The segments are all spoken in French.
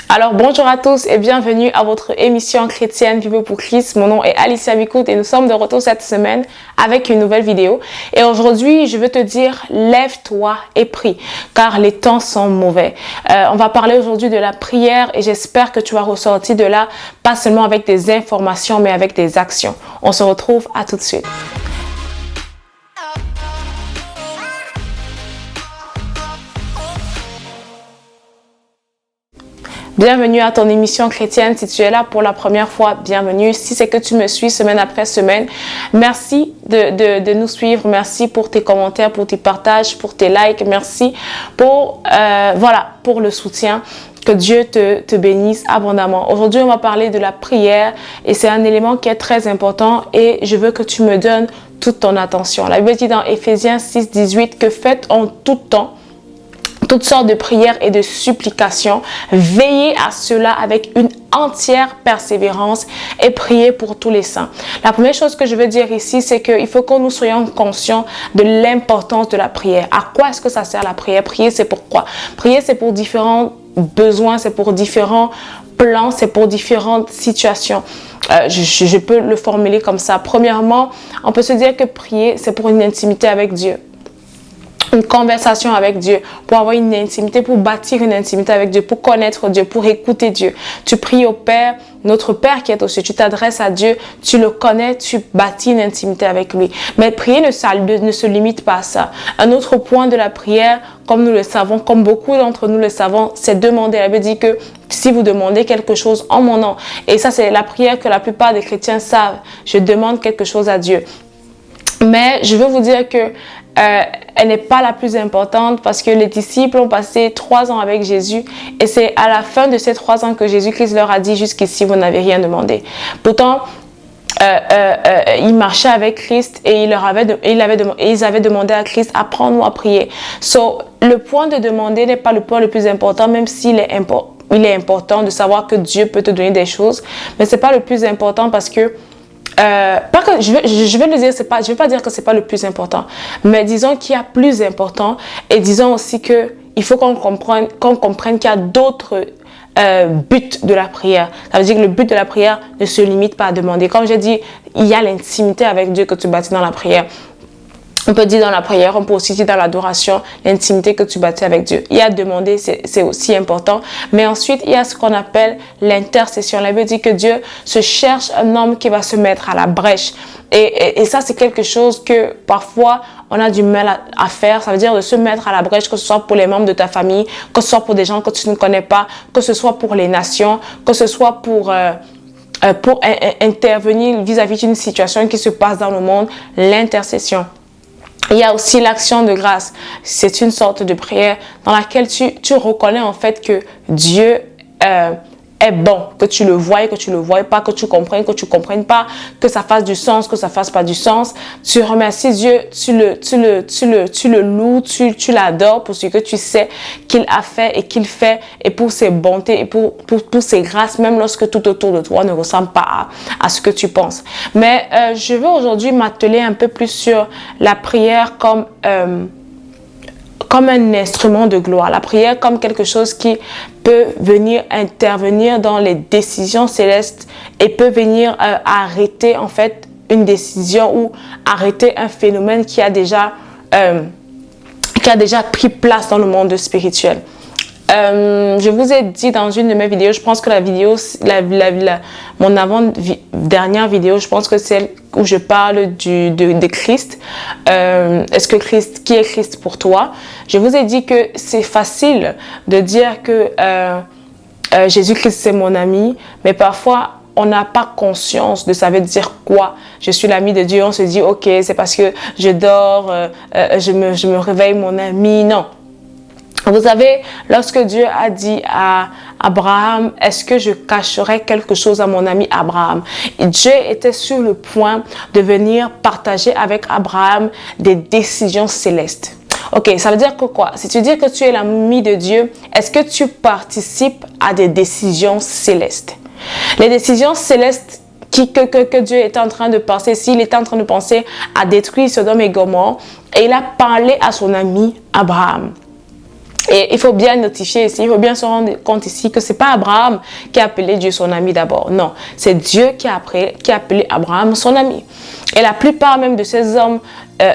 Alors bonjour à tous et bienvenue à votre émission chrétienne Vivre pour Christ. Mon nom est Alicia Bicout et nous sommes de retour cette semaine avec une nouvelle vidéo. Et aujourd'hui, je veux te dire, lève-toi et prie, car les temps sont mauvais. On va parler aujourd'hui de la prière et j'espère que tu vas ressortir de là, pas seulement avec des informations, mais avec des actions. On se retrouve à tout de suite. Bienvenue à ton émission chrétienne. Si tu es là pour la première fois, bienvenue. Si c'est que tu me suis semaine après semaine, merci de nous suivre. Merci pour tes commentaires, pour tes partages, pour tes likes. Merci pour, pour le soutien. Que Dieu te bénisse abondamment. Aujourd'hui, on va parler de la prière et c'est un élément qui est très important et je veux que tu me donnes toute ton attention. La Bible dit dans Éphésiens 6, 18 que faites en tout temps toutes sortes de prières et de supplications. Veillez à cela avec une entière persévérance et priez pour tous les saints. La première chose que je veux dire ici, c'est qu'il faut que nous soyons conscients de l'importance de la prière. À quoi est-ce que ça sert la prière? Prier, c'est pourquoi? Prier, c'est pour différents besoins, c'est pour différents plans, c'est pour différentes situations. Je peux le formuler comme ça. Premièrement, on peut se dire que prier, c'est pour une intimité avec Dieu. Une conversation avec Dieu, pour avoir une intimité, pour bâtir une intimité avec Dieu, pour connaître Dieu, pour écouter Dieu. Tu pries au Père, notre Père qui est aux cieux, tu t'adresses à Dieu, tu le connais, tu bâtis une intimité avec lui. Mais prier ne se limite pas à ça. Un autre point de la prière, comme nous le savons, comme beaucoup d'entre nous le savons, c'est demander. Elle veut dire que si vous demandez quelque chose en mon nom, et ça c'est la prière que la plupart des chrétiens savent, je demande quelque chose à Dieu. Mais je veux vous dire que elle n'est pas la plus importante parce que les disciples ont passé 3 ans avec Jésus et c'est à la fin de ces 3 ans que Jésus-Christ leur a dit jusqu'ici vous n'avez rien demandé. Pourtant, ils marchaient avec Christ et ils avaient demandé à Christ apprends-nous à prier. So, le point de demander n'est pas le point le plus important, même s'il est important. Il est important de savoir que Dieu peut te donner des choses, mais c'est pas le plus important parce que pas que je vais le dire, je vais pas dire que c'est pas le plus important, mais disons qu'il y a plus important et disons aussi que il faut qu'on comprenne qu'il y a d'autres buts de la prière. Ça veut dire que le but de la prière ne se limite pas à demander. Comme j'ai dit, il y a l'intimité avec Dieu que tu bâtis dans la prière. On peut dire dans la prière, on peut aussi dire dans l'adoration, l'intimité que tu bâtis avec Dieu. Il y a demander, c'est aussi important. Mais ensuite, il y a ce qu'on appelle l'intercession. La Bible dit que Dieu se cherche un homme qui va se mettre à la brèche. Et ça, c'est quelque chose que parfois, on a du mal à faire. Ça veut dire de se mettre à la brèche, que ce soit pour les membres de ta famille, que ce soit pour des gens que tu ne connais pas, que ce soit pour les nations, que ce soit pour intervenir vis-à-vis d'une situation qui se passe dans le monde, l'intercession. Il y a aussi l'action de grâce. C'est une sorte de prière dans laquelle tu reconnais en fait que Dieu est bon, que tu le vois et que tu le vois pas, que tu comprennes pas, que ça fasse du sens, que ça fasse pas du sens. Tu remercies Dieu, tu le loues, tu l'adores pour ce que tu sais qu'il a fait et qu'il fait et pour ses bontés et pour ses grâces, même lorsque tout autour de toi ne ressemble pas à ce que tu penses. Mais je veux aujourd'hui m'atteler un peu plus sur la prière comme un instrument de gloire. La prière comme quelque chose qui peut venir intervenir dans les décisions célestes et peut venir arrêter en fait une décision ou arrêter un phénomène qui a déjà pris place dans le monde spirituel. Je vous ai dit dans une de mes vidéos, je pense que la vidéo, mon avant-dernière vidéo, je pense que c'est celle où je parle de Christ. Qui est Christ pour toi? Je vous ai dit que c'est facile de dire que Jésus-Christ c'est mon ami, mais parfois on n'a pas conscience de ça veut dire quoi. Je suis l'ami de Dieu, on se dit ok, c'est parce que je dors, je me réveille mon ami. Non. Vous savez, lorsque Dieu a dit à Abraham, est-ce que je cacherai quelque chose à mon ami Abraham? Et Dieu était sur le point de venir partager avec Abraham des décisions célestes. Ok, ça veut dire que quoi? Si tu dis que tu es l'ami de Dieu, est-ce que tu participes à des décisions célestes? Les décisions célestes que Dieu était en train de penser, s'il était en train de penser à détruire Sodome et Gomorrhe, et il a parlé à son ami Abraham. Et il faut bien notifier ici, il faut bien se rendre compte ici que c'est pas Abraham qui a appelé Dieu son ami d'abord. Non, c'est Dieu qui a appelé Abraham son ami. Et la plupart même de ces hommes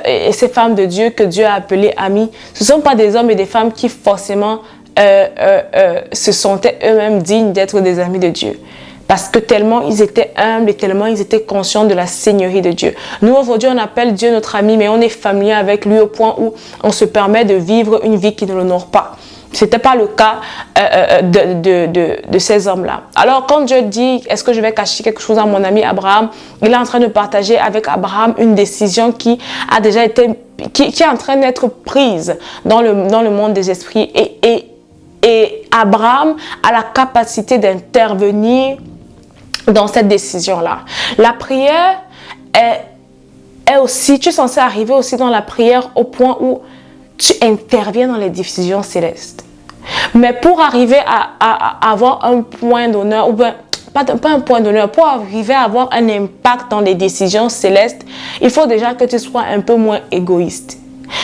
et ces femmes de Dieu que Dieu a appelés amis, ce ne sont pas des hommes et des femmes qui forcément se sentaient eux-mêmes dignes d'être des amis de Dieu. Parce que tellement ils étaient humbles et tellement ils étaient conscients de la seigneurie de Dieu. Nous, aujourd'hui, on appelle Dieu notre ami, mais on est familier avec lui au point où on se permet de vivre une vie qui ne l'honore pas. Ce n'était pas le cas de ces hommes-là. Alors, quand Dieu dit, est-ce que je vais cacher quelque chose à mon ami Abraham, il est en train de partager avec Abraham une décision qui a déjà été, qui est en train d'être prise dans le monde des esprits. Et Abraham a la capacité d'intervenir dans cette décision-là. La prière est aussi, tu es censé arriver aussi dans la prière au point où tu interviens dans les décisions célestes. Mais pour arriver à avoir un point d'honneur, ou bien, pas un point d'honneur, pour arriver à avoir un impact dans les décisions célestes, il faut déjà que tu sois un peu moins égoïste.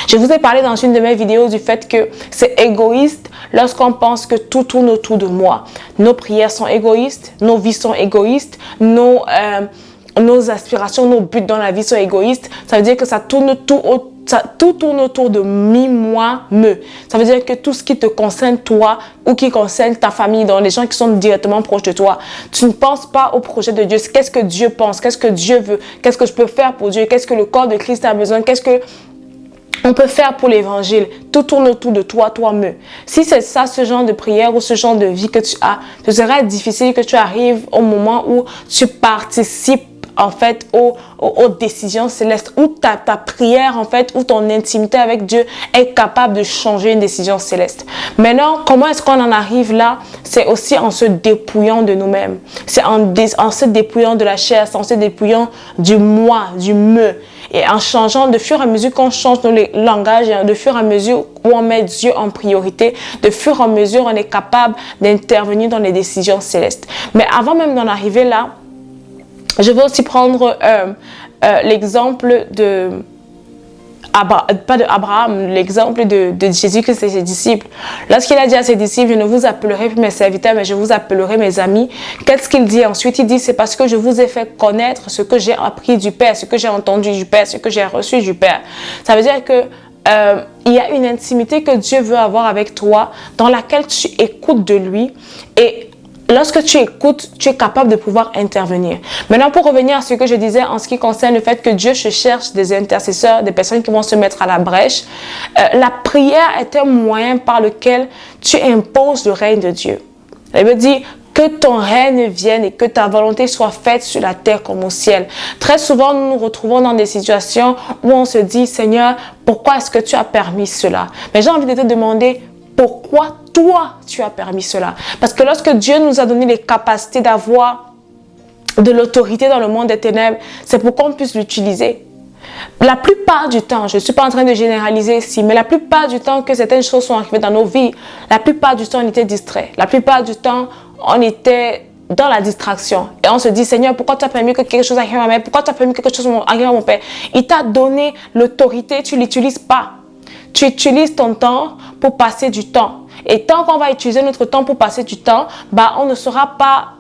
Je vous ai parlé dans une de mes vidéos du fait que c'est égoïste lorsqu'on pense que tout tourne autour de moi. Nos prières sont égoïstes, nos vies sont égoïstes, nos aspirations, nos buts dans la vie sont égoïstes. Ça veut dire que ça tourne tout tourne autour de moi, me. Ça veut dire que tout ce qui te concerne toi ou qui concerne ta famille, dans les gens qui sont directement proches de toi, tu ne penses pas au projet de Dieu. Qu'est-ce que Dieu pense? Qu'est-ce que Dieu veut? Qu'est-ce que je peux faire pour Dieu? Qu'est-ce que le corps de Christ a besoin? Qu'est-ce que on peut faire pour l'évangile? Tout tourne autour de toi, toi-même. Si c'est ça, ce genre de prière ou ce genre de vie que tu as, ce serait difficile que tu arrives au moment où tu participes en fait aux décisions célestes, où ta prière en fait, où ton intimité avec Dieu est capable de changer une décision céleste. Maintenant, comment est-ce qu'on en arrive là? C'est aussi en se dépouillant de nous-mêmes. C'est en se dépouillant de la chair, c'est en se dépouillant du moi, du me. Et en changeant, de fur et à mesure qu'on change nos langages, de fur et à mesure où on met Dieu en priorité, de fur et à mesure on est capable d'intervenir dans les décisions célestes. Mais avant même d'en arriver là, je veux aussi prendre l'exemple pas de Abraham, l'exemple de Jésus-Christ et ses disciples. Lorsqu'il a dit à ses disciples, je ne vous appellerai plus mes serviteurs, mais je vous appellerai mes amis. Qu'est-ce qu'il dit ensuite? Il dit, c'est parce que je vous ai fait connaître ce que j'ai appris du Père, ce que j'ai entendu du Père, ce que j'ai reçu du Père. Ça veut dire que il y a une intimité que Dieu veut avoir avec toi, dans laquelle tu écoutes de lui, et lorsque tu écoutes, tu es capable de pouvoir intervenir. Maintenant, pour revenir à ce que je disais en ce qui concerne le fait que Dieu cherche des intercesseurs, des personnes qui vont se mettre à la brèche, la prière est un moyen par lequel tu imposes le règne de Dieu. Elle veut dire que ton règne vienne et que ta volonté soit faite sur la terre comme au ciel. Très souvent, nous nous retrouvons dans des situations où on se dit, Seigneur, pourquoi est-ce que tu as permis cela? Mais j'ai envie de te demander, pourquoi toi, tu as permis cela? Parce que lorsque Dieu nous a donné les capacités d'avoir de l'autorité dans le monde des ténèbres, c'est pour qu'on puisse l'utiliser. La plupart du temps, je ne suis pas en train de généraliser ici, mais la plupart du temps que certaines choses sont arrivées dans nos vies, la plupart du temps, on était distrait. La plupart du temps, on était dans la distraction. Et on se dit, Seigneur, pourquoi tu as permis que quelque chose arrive à ma mère? Pourquoi tu as permis que quelque chose arrive à mon père? Il t'a donné l'autorité, tu ne l'utilises pas. Tu utilises ton temps pour passer du temps. Et tant qu'on va utiliser notre temps pour passer du temps, on ne sera pas,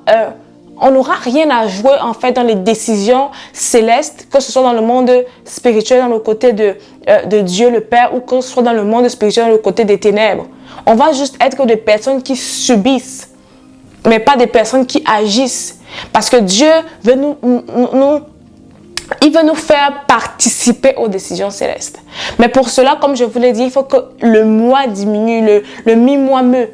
on n'aura rien à jouer en fait dans les décisions célestes, que ce soit dans le monde spirituel, dans le côté de Dieu le Père, ou que ce soit dans le monde spirituel, dans le côté des ténèbres. On va juste être que des personnes qui subissent, mais pas des personnes qui agissent. Parce que Dieu veut il veut nous faire participer aux décisions célestes. Mais pour cela, comme je vous l'ai dit, il faut que le moi diminue, le mi-moi me.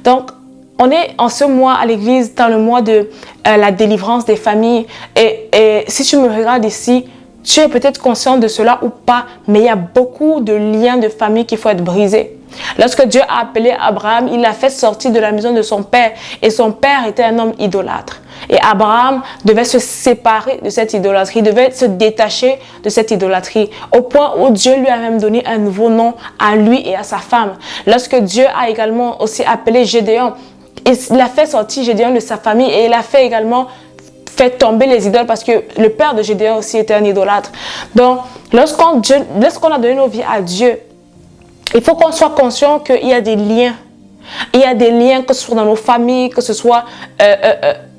Donc, on est en ce mois à l'église, dans le mois de la délivrance des familles. Et si tu me regardes ici, tu es peut-être conscient de cela ou pas, mais il y a beaucoup de liens de famille qu'il faut être brisés. Lorsque Dieu a appelé Abraham, il l'a fait sortir de la maison de son père. Et son père était un homme idolâtre. Et Abraham devait se séparer de cette idolâtrie, devait se détacher de cette idolâtrie, au point où Dieu lui a même donné un nouveau nom à lui et à sa femme. Lorsque Dieu a également aussi appelé Gédéon, il a fait sortir Gédéon de sa famille et il a fait également fait tomber les idoles parce que le père de Gédéon aussi était un idolâtre. Donc, lorsqu'on a donné nos vies à Dieu, Il faut qu'on soit conscient qu'il y a des liens. Il y a des liens, que ce soit dans nos familles, que ce soit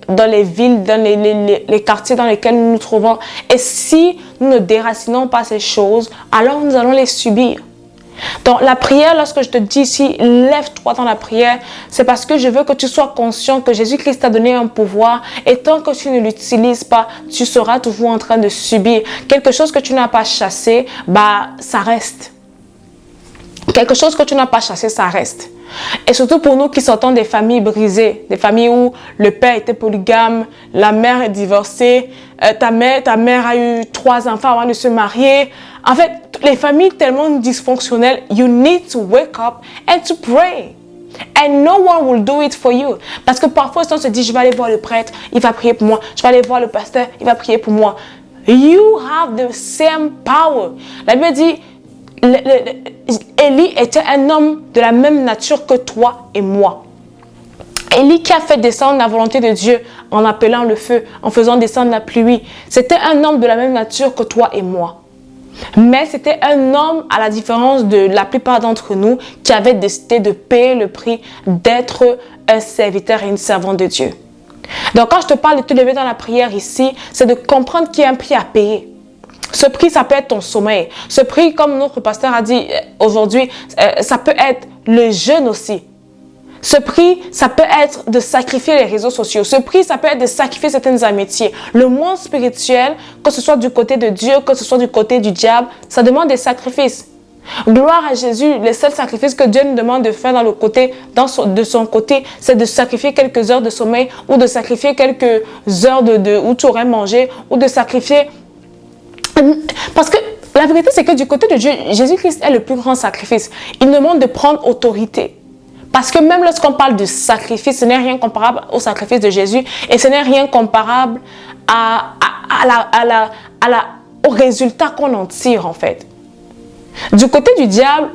dans les villes, dans les quartiers dans lesquels nous nous trouvons. Et si nous ne déracinons pas ces choses, alors nous allons les subir. Donc la prière, lorsque je te dis ici, lève-toi dans la prière, c'est parce que je veux que tu sois conscient que Jésus-Christ t'a donné un pouvoir et tant que tu ne l'utilises pas, tu seras toujours en train de subir. Quelque chose que tu n'as pas chassé, ça reste. Quelque chose que tu n'as pas chassé, ça reste. Et surtout pour nous qui sortons des familles brisées, des familles où le père était polygame, la mère est divorcée, ta mère a eu 3 enfants avant de se marier. En fait, les familles tellement dysfonctionnelles, you need to wake up and to pray. And no one will do it for you. Parce que parfois, on se dit, je vais aller voir le prêtre, il va prier pour moi. Je vais aller voir le pasteur, il va prier pour moi. You have the same power. La Bible dit, Élie était un homme de la même nature que toi et moi. Élie qui a fait descendre la volonté de Dieu en appelant le feu, en faisant descendre la pluie. C'était un homme de la même nature que toi et moi. Mais c'était un homme, à la différence de la plupart d'entre nous, qui avait décidé de payer le prix d'être un serviteur et une servante de Dieu. Donc quand je te parle de te lever dans la prière ici, c'est de comprendre qu'il y a un prix à payer. Ce prix, ça peut être ton sommeil. Ce prix, comme notre pasteur a dit aujourd'hui, ça peut être le jeûne aussi. Ce prix, ça peut être de sacrifier les réseaux sociaux. Ce prix, ça peut être de sacrifier certaines amitiés. Le monde spirituel, que ce soit du côté de Dieu, que ce soit du côté du diable, ça demande des sacrifices. Gloire à Jésus, le seul sacrifice que Dieu nous demande de faire de son côté, c'est de sacrifier quelques heures de sommeil ou de sacrifier quelques heures où tu aurais mangé ou de sacrifier... Parce que la vérité, c'est que du côté de Dieu, Jésus-Christ est le plus grand sacrifice. Il nous demande de prendre autorité. Parce que même lorsqu'on parle de sacrifice, ce n'est rien comparable au sacrifice de Jésus et ce n'est rien comparable au résultat qu'on en tire en fait. Du côté du diable,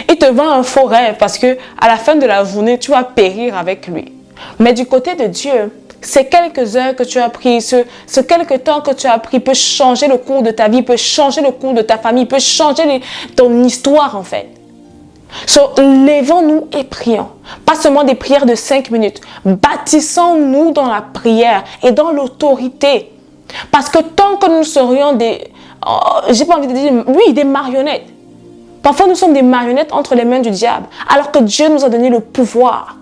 il te vend un faux rêve parce que à la fin de la journée, tu vas périr avec lui. Mais du côté de Dieu, ces quelques heures que tu as pris, ce quelques temps que tu as pris peut changer le cours de ta vie, peut changer le cours de ta famille, peut changer ton histoire en fait. Lèvons-nous et prions. Pas seulement des prières de 5 minutes. Bâtissons-nous dans la prière et dans l'autorité. Parce que tant que nous serions j'ai pas envie de dire, oui, des marionnettes. Parfois, nous sommes des marionnettes entre les mains du diable, alors que Dieu nous a donné le pouvoir.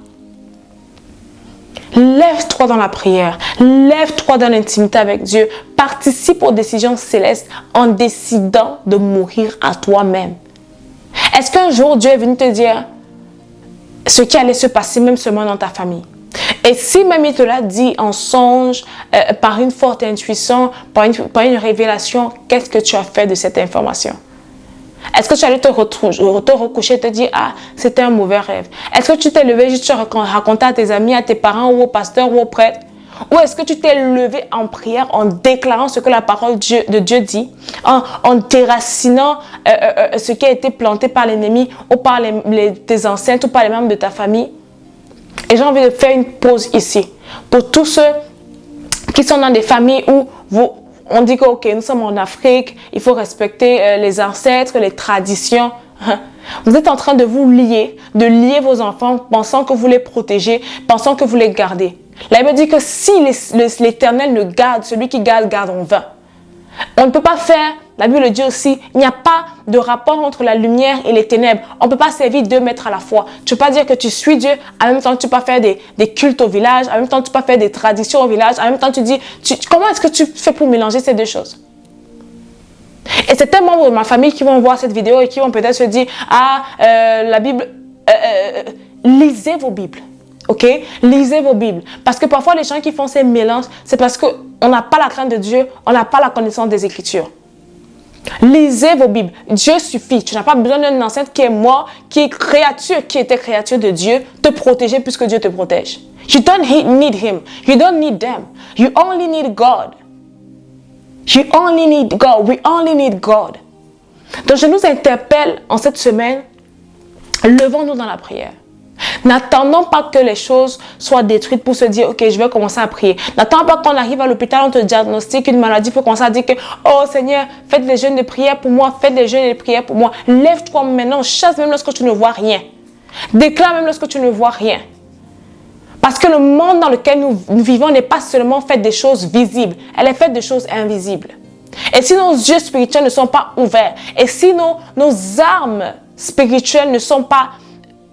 Lève-toi dans la prière. Lève-toi dans l'intimité avec Dieu. Participe aux décisions célestes en décidant de mourir à toi-même. Est-ce qu'un jour Dieu est venu te dire ce qui allait se passer même seulement dans ta famille? Et si même il te l'a dit en songe, par une forte intuition, par une révélation, qu'est-ce que tu as fait de cette information? Est-ce que tu allais te recoucher et te dire, ah, c'était un mauvais rêve? Est-ce que tu t'es levé juste pour raconter à tes amis, à tes parents ou au pasteur ou au prêtre? Ou est-ce que tu t'es levé en prière en déclarant ce que la parole de Dieu dit, en déracinant ce qui a été planté par l'ennemi ou par tes ancêtres ou par les membres de ta famille? Et j'ai envie de faire une pause ici pour tous ceux qui sont dans des familles où on dit que ok, nous sommes en Afrique, il faut respecter les ancêtres, les traditions. Vous êtes en train de vous lier, de lier vos enfants, pensant que vous les protégez, pensant que vous les gardez. La Bible dit que si l'Éternel ne garde, celui qui garde en vain. On ne peut pas faire, la Bible le dit aussi, il n'y a pas de rapport entre la lumière et les ténèbres. On ne peut pas servir 2 maîtres à la fois. Tu ne peux pas dire que tu suis Dieu, en même temps tu peux pas faire des cultes au village, en même temps tu peux pas faire des traditions au village, en même temps tu dis, comment est-ce que tu fais pour mélanger ces 2 choses? Et c'est un membre de ma famille qui vont voir cette vidéo et qui vont peut-être se dire, la Bible, lisez vos Bibles. Ok, lisez vos Bibles. Parce que parfois, les gens qui font ces mélanges, c'est parce qu'on n'a pas la crainte de Dieu, on n'a pas la connaissance des Écritures. Lisez vos Bibles. Dieu suffit. Tu n'as pas besoin d'un ancêtre qui est mort, qui était créature de Dieu, te protéger puisque Dieu te protège. You don't need him. You don't need them. You only need God. You only need God. We only need God. Donc, je nous interpelle en cette semaine, levons-nous dans la prière. N'attendons pas que les choses soient détruites pour se dire, ok, je vais commencer à prier. N'attendons pas qu'on arrive à l'hôpital, on te diagnostique une maladie pour commencer à dire que, oh Seigneur, faites des jeûnes de prière pour moi, faites des jeûnes de prière pour moi. Lève-toi maintenant, chasse même lorsque tu ne vois rien. Déclare même lorsque tu ne vois rien. Parce que le monde dans lequel nous vivons n'est pas seulement fait des choses visibles, elle est faite de choses invisibles. Et si nos yeux spirituels ne sont pas ouverts, et si nos armes spirituelles ne sont pas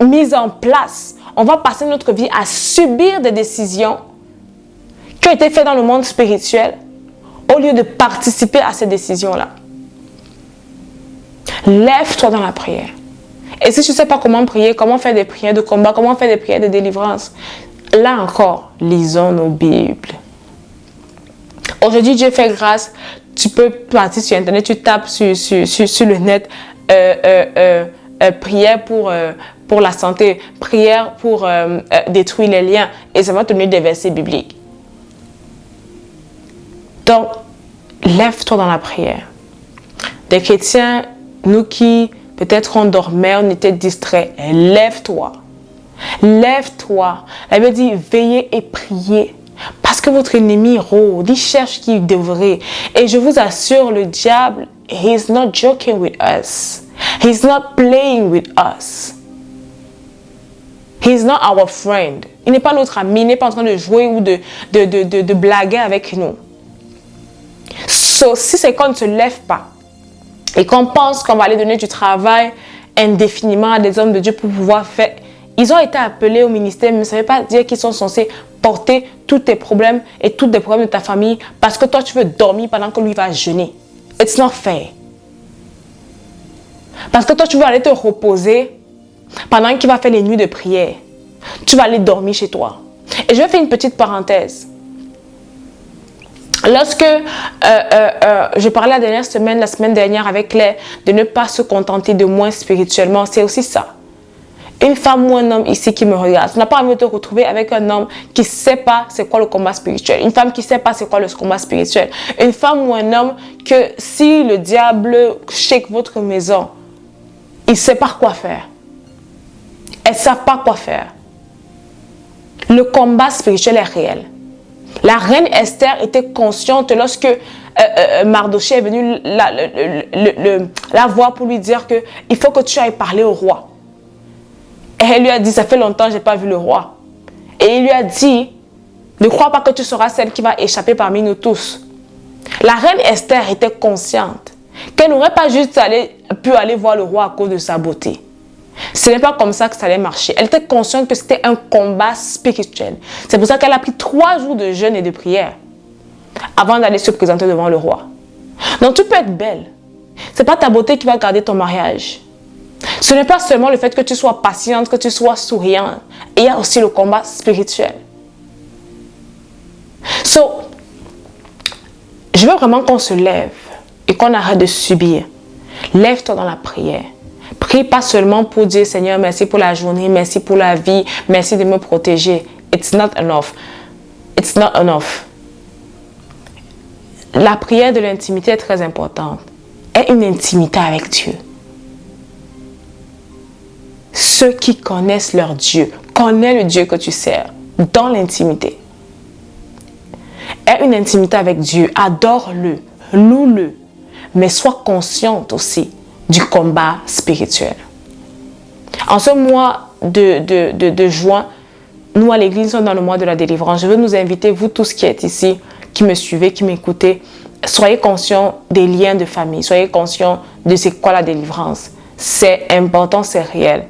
mises en place, on va passer notre vie à subir des décisions qui ont été faites dans le monde spirituel au lieu de participer à ces décisions-là. Lève-toi dans la prière. Et si tu ne sais pas comment prier, comment faire des prières de combat, comment faire des prières de délivrance, là encore, lisons nos Bibles. Aujourd'hui, Dieu fait grâce. Tu peux partir sur Internet, tu tapes sur le net prière pour la santé, prière pour détruire les liens. Et ça va te donner des versets bibliques. Donc, lève-toi dans la prière. Des chrétiens, nous qui peut-être on dormait, on était distraits, lève-toi. Lève-toi. La Bible dit veillez et priez. Parce que votre ennemi rôde, il cherche qui devrait. Et je vous assure, le diable, he's not joking with us. He's not playing with us. He's not our friend. Il n'est pas notre ami, il n'est pas en train de jouer ou de blaguer avec nous. So, si c'est qu'on ne se lève pas et qu'on pense qu'on va aller donner du travail indéfiniment à des hommes de Dieu pour pouvoir faire... Ils ont été appelés au ministère, mais ça ne veut pas dire qu'ils sont censés porter tous tes problèmes et tous les problèmes de ta famille parce que toi, tu veux dormir pendant que lui va jeûner. It's not fair. Parce que toi, tu veux aller te reposer pendant qu'il va faire les nuits de prière. Tu vas aller dormir chez toi. Et je vais faire une petite parenthèse. Lorsque je parlais la semaine dernière avec Claire, de ne pas se contenter de moins spirituellement, c'est aussi ça. Une femme ou un homme ici qui me regarde, tu n'as pas envie de te retrouver avec un homme qui ne sait pas c'est quoi le combat spirituel. Une femme qui ne sait pas c'est quoi le combat spirituel. Une femme ou un homme que si le diable shake votre maison, il ne sait pas quoi faire. Elles ne savent pas quoi faire. Le combat spirituel est réel. La reine Esther était consciente lorsque Mardochée est venu la voir pour lui dire qu'il faut que tu ailles parler au roi. Et elle lui a dit, ça fait longtemps que je n'ai pas vu le roi. Et il lui a dit, ne crois pas que tu seras celle qui va échapper parmi nous tous. La reine Esther était consciente qu'elle n'aurait pas juste pu aller voir le roi à cause de sa beauté. Ce n'est pas comme ça que ça allait marcher. Elle était consciente que c'était un combat spirituel. C'est pour ça qu'elle a pris 3 jours de jeûne et de prière avant d'aller se présenter devant le roi. Donc tu peux être belle. Ce n'est pas ta beauté qui va garder ton mariage. Ce n'est pas seulement le fait que tu sois patiente, que tu sois souriante. Il y a aussi le combat spirituel. So, je veux vraiment qu'on se lève et qu'on arrête de subir. Lève-toi dans la prière. Prie pas seulement pour dire Seigneur, merci pour la journée, merci pour la vie, merci de me protéger. It's not enough. It's not enough. La prière de l'intimité est très importante. Aie une intimité avec Dieu. Ceux qui connaissent leur Dieu, connaissent le Dieu que tu sers dans l'intimité. Aie une intimité avec Dieu, adore-le, loue-le, mais sois consciente aussi du combat spirituel. En ce mois de juin, nous à l'église nous sommes dans le mois de la délivrance. Je veux nous inviter, vous tous qui êtes ici, qui me suivez, qui m'écoutez, soyez conscients des liens de famille, soyez conscients de c'est quoi la délivrance. C'est important, c'est réel.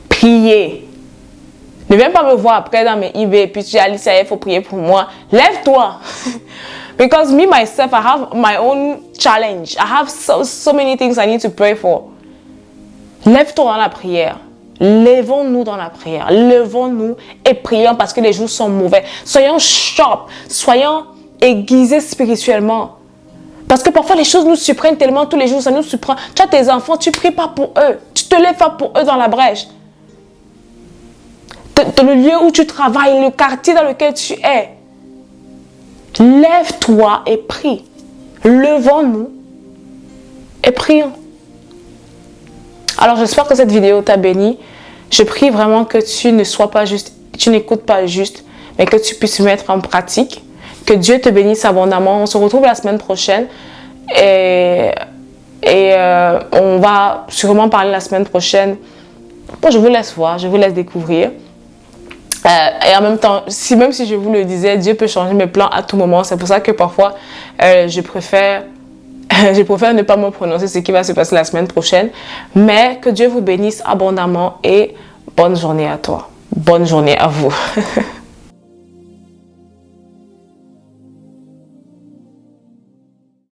Priez. Ne viens pas me voir après dans mes eBay et puis tu dis Alicia, il faut prier pour moi. Lève-toi. Because me, myself, I have my own challenge. I have so many things I need to pray for. Lève-toi dans la prière. Lèvons-nous dans la prière. Lèvons-nous et prions parce que les jours sont mauvais. Soyons sharp. Soyons aiguisés spirituellement. Parce que parfois les choses nous surprennent tellement tous les jours. Ça nous surprend. Tu as tes enfants, tu ne pries pas pour eux. Tu te lèves pas pour eux dans la brèche. Le lieu où tu travailles, le quartier dans lequel tu es. Lève-toi et prie. Levons-nous et prions. Alors j'espère que cette vidéo t'a béni. Je prie vraiment que tu ne sois pas juste, tu n'écoutes pas juste, mais que tu puisses mettre en pratique. Que Dieu te bénisse abondamment. On se retrouve la semaine prochaine et on va sûrement parler la semaine prochaine. Bon, je vous laisse voir, je vous laisse découvrir. Et en même temps, même si je vous le disais, Dieu peut changer mes plans à tout moment. C'est pour ça que parfois, je préfère ne pas me prononcer ce qui va se passer la semaine prochaine. Mais que Dieu vous bénisse abondamment et bonne journée à toi. Bonne journée à vous.